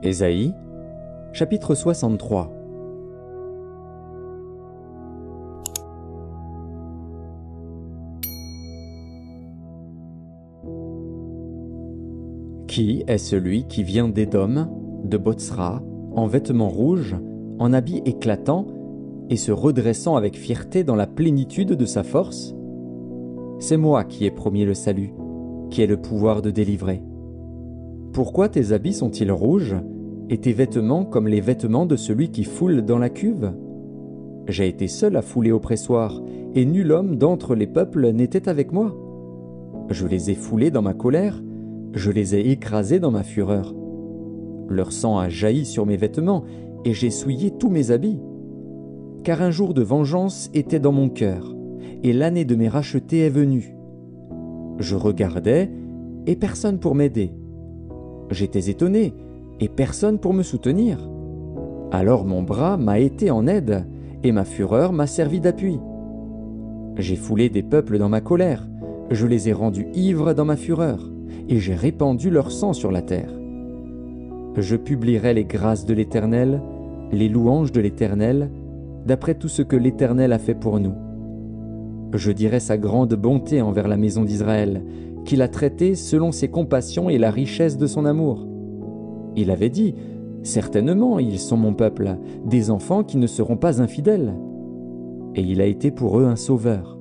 Ésaïe, chapitre 63. Qui est celui qui vient d'Édom, de Botsra, en vêtements rouges, en habits éclatants, et se redressant avec fierté dans la plénitude de sa force? C'est moi qui ai promis le salut, qui ai le pouvoir de délivrer. Pourquoi tes habits sont-ils rouges, et tes vêtements comme les vêtements de celui qui foule dans la cuve? J'ai été seul à fouler au pressoir, et nul homme d'entre les peuples n'était avec moi. Je les ai foulés dans ma colère, je les ai écrasés dans ma fureur. Leur sang a jailli sur mes vêtements, et j'ai souillé tous mes habits. Car un jour de vengeance était dans mon cœur, et l'année de mes rachetés est venue. Je regardais, et personne pour m'aider. J'étais étonné, et personne pour me soutenir. Alors mon bras m'a été en aide, et ma fureur m'a servi d'appui. J'ai foulé des peuples dans ma colère, je les ai rendus ivres dans ma fureur, et j'ai répandu leur sang sur la terre. Je publierai les grâces de l'Éternel, les louanges de l'Éternel, d'après tout ce que l'Éternel a fait pour nous. Je dirai sa grande bonté envers la maison d'Israël, qu'il a traitée selon ses compassions et la richesse de son amour. Il avait dit, « Certainement, ils sont mon peuple, des enfants qui ne seront pas infidèles. » Et il a été pour eux un sauveur.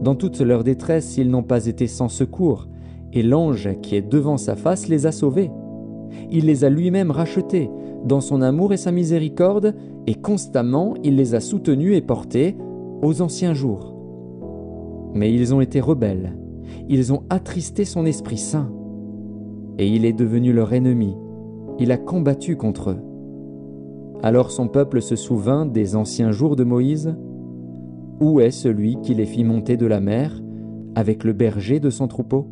Dans toute leur détresse, ils n'ont pas été sans secours, et l'ange qui est devant sa face les a sauvés. Il les a lui-même rachetés, dans son amour et sa miséricorde, et constamment il les a soutenus et portés aux anciens jours. Mais ils ont été rebelles, ils ont attristé son Esprit Saint, et il est devenu leur ennemi, il a combattu contre eux. Alors son peuple se souvint des anciens jours de Moïse. Où est celui qui les fit monter de la mer, avec le berger de son troupeau?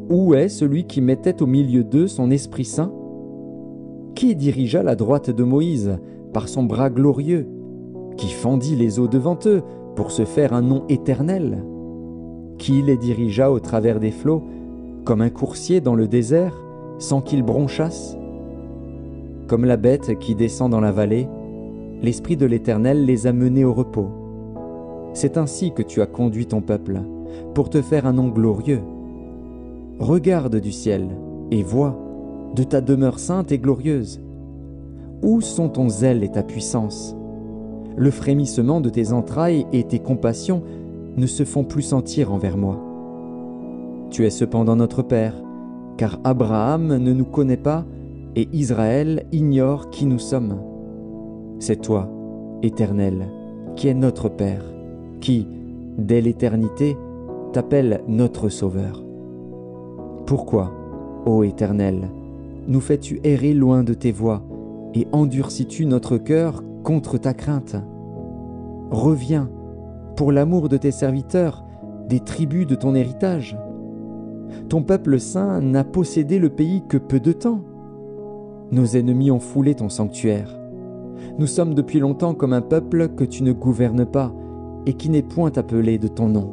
Où est celui qui mettait au milieu d'eux son Esprit Saint? Qui dirigea la droite de Moïse par son bras glorieux, qui fendit les eaux devant eux pour se faire un nom éternel? Qui les dirigea au travers des flots, comme un coursier dans le désert, sans qu'ils bronchassent? Comme la bête qui descend dans la vallée, l'Esprit de l'Éternel les a menés au repos. C'est ainsi que tu as conduit ton peuple, pour te faire un nom glorieux. Regarde du ciel, et vois, de ta demeure sainte et glorieuse. Où sont ton zèle et ta puissance? Le frémissement de tes entrailles et tes compassions ne se font plus sentir envers moi. Tu es cependant notre Père, car Abraham ne nous connaît pas, et Israël ignore qui nous sommes. C'est toi, Éternel, qui es notre Père, qui, dès l'éternité, t'appelle notre Sauveur. Pourquoi, ô Éternel, nous fais-tu errer loin de tes voies, et endurcis-tu notre cœur contre ta crainte? Reviens, pour l'amour de tes serviteurs, des tribus de ton héritage. Ton peuple saint n'a possédé le pays que peu de temps. Nos ennemis ont foulé ton sanctuaire. Nous sommes depuis longtemps comme un peuple que tu ne gouvernes pas et qui n'est point appelé de ton nom.